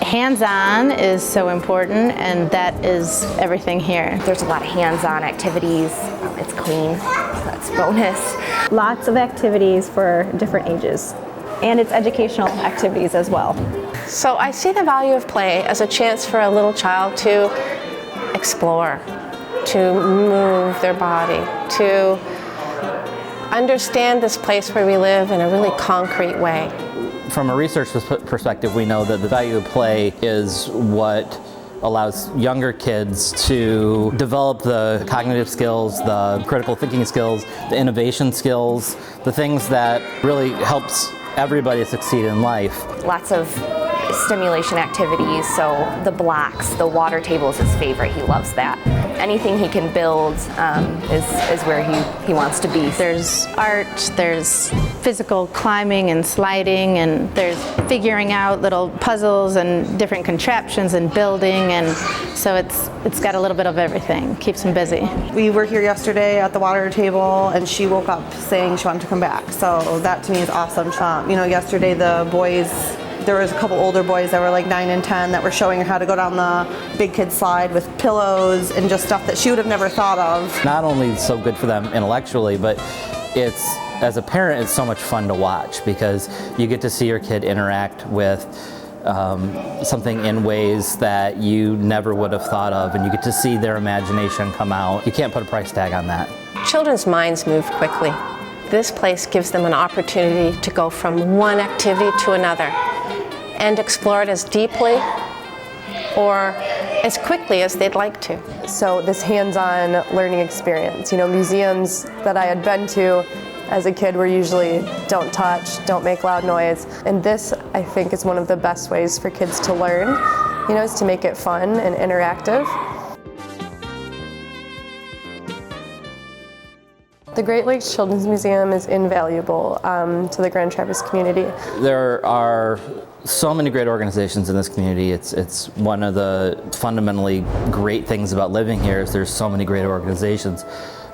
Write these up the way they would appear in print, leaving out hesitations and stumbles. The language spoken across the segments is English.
Hands-on is so important, and that is everything here. There's a lot of hands-on activities. It's clean, so that's a bonus. Lots of activities for different ages, and it's educational activities as well. So I see the value of play as a chance for a little child to explore, to move their body, to understand this place where we live in a really concrete way. From a research perspective, we know that the value of play is what allows younger kids to develop the cognitive skills, the critical thinking skills, the innovation skills, the things that really helps everybody succeed in life. Lots of stimulation activities, so the blocks, the water table is his favorite. He loves that. Anything he can build is where he wants to be. There's art, there's physical climbing and sliding, and there's figuring out little puzzles and different contraptions and building, and so it's got a little bit of everything. Keeps him busy. We were here yesterday at the water table, and she woke up saying she wanted to come back, so that to me is awesome. Yesterday the boys, there was a couple older boys that were like 9 and 10 that were showing her how to go down the big kid slide with pillows and just stuff that she would have never thought of. Not only so good for them intellectually, but it's, as a parent, it's so much fun to watch because you get to see your kid interact with something in ways that you never would have thought of, and you get to see their imagination come out. You can't put a price tag on that. Children's minds move quickly. This place gives them an opportunity to go from one activity to another and explore it as deeply or as quickly as they'd like to. So this hands-on learning experience, museums that I had been to as a kid were usually don't touch, don't make loud noise. And this, I think, is one of the best ways for kids to learn, is to make it fun and interactive. The Great Lakes Children's Museum is invaluable to the Grand Traverse community. There are so many great organizations in this community. It's one of the fundamentally great things about living here is there's so many great organizations,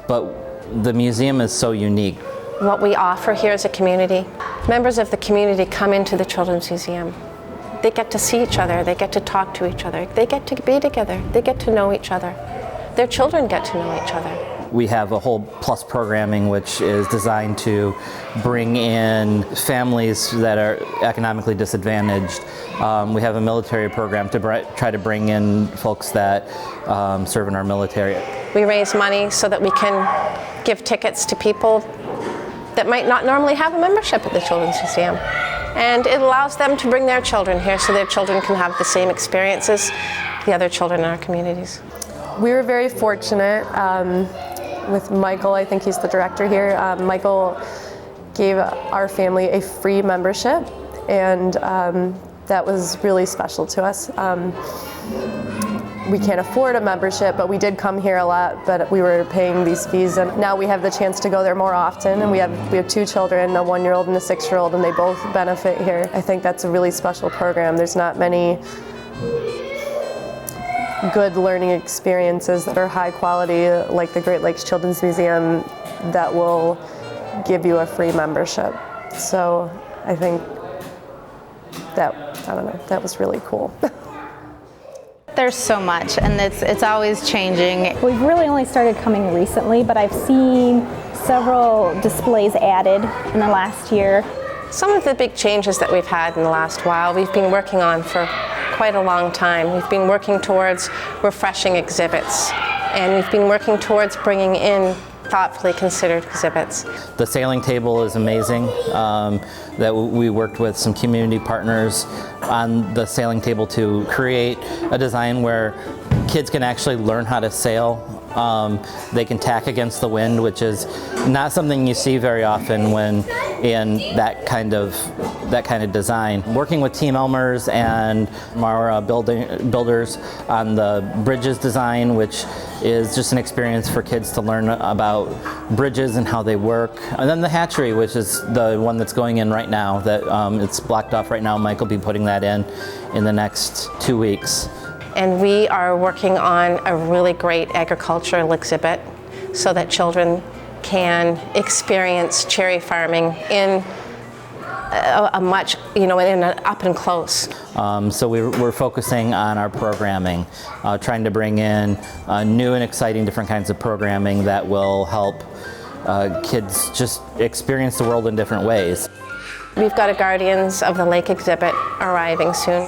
but the museum is so unique. What we offer here as a community, members of the community come into the Children's Museum. They get to see each other, they get to talk to each other, they get to be together, they get to know each other. Their children get to know each other. We have a whole plus programming which is designed to bring in families that are economically disadvantaged. We have a military program to try to bring in folks that serve in our military. We raise money so that we can give tickets to people that might not normally have a membership at the Children's Museum. And it allows them to bring their children here so their children can have the same experiences the other children in our communities. We were very fortunate with Michael, I think he's the director here. Michael gave our family a free membership, and that was really special to us. We can't afford a membership, but we did come here a lot, but we were paying these fees, and now we have the chance to go there more often, and we have 2 children, a 1-year-old and a 6-year-old, and they both benefit here. I think that's a really special program. There's not many good learning experiences that are high quality like the Great Lakes Children's Museum that will give you a free membership. So I think that was really cool. There's so much, and it's always changing. We've really only started coming recently, but I've seen several displays added in the last year. Some of the big changes that we've had in the last while, we've been working on for quite a long time. We've been working towards refreshing exhibits, and we've been working towards bringing in thoughtfully considered exhibits. The sailing table is amazing. That we worked with some community partners on the sailing table to create a design where kids can actually learn how to sail. They can tack against the wind, which is not something you see very often when in that kind of design. Working with Team Elmers and our builders on the bridges design, which is just an experience for kids to learn about bridges and how they work. And then the hatchery, which is the one that's going in right now, that it's blocked off right now. Mike will be putting that in the next 2 weeks. And we are working on a really great agricultural exhibit so that children can experience cherry farming in a much, in an up and close. So we're focusing on our programming, trying to bring in new and exciting different kinds of programming that will help kids just experience the world in different ways. We've got a Guardians of the Lake exhibit arriving soon.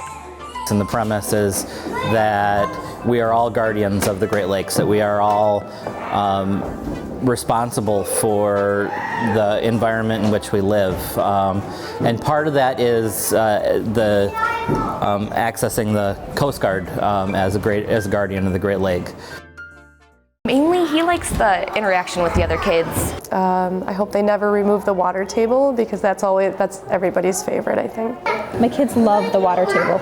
And the premise is that we are all guardians of the Great Lakes, that we are all responsible for the environment in which we live. And part of that is accessing the Coast Guard as a guardian of the Great Lake. Mainly, he likes the interaction with the other kids. I hope they never remove the water table because that's everybody's favorite, I think. My kids love the water table.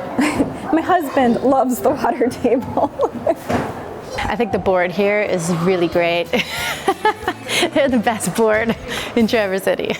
My husband loves the water table. I think the board here is really great. They're the best board in Traverse City.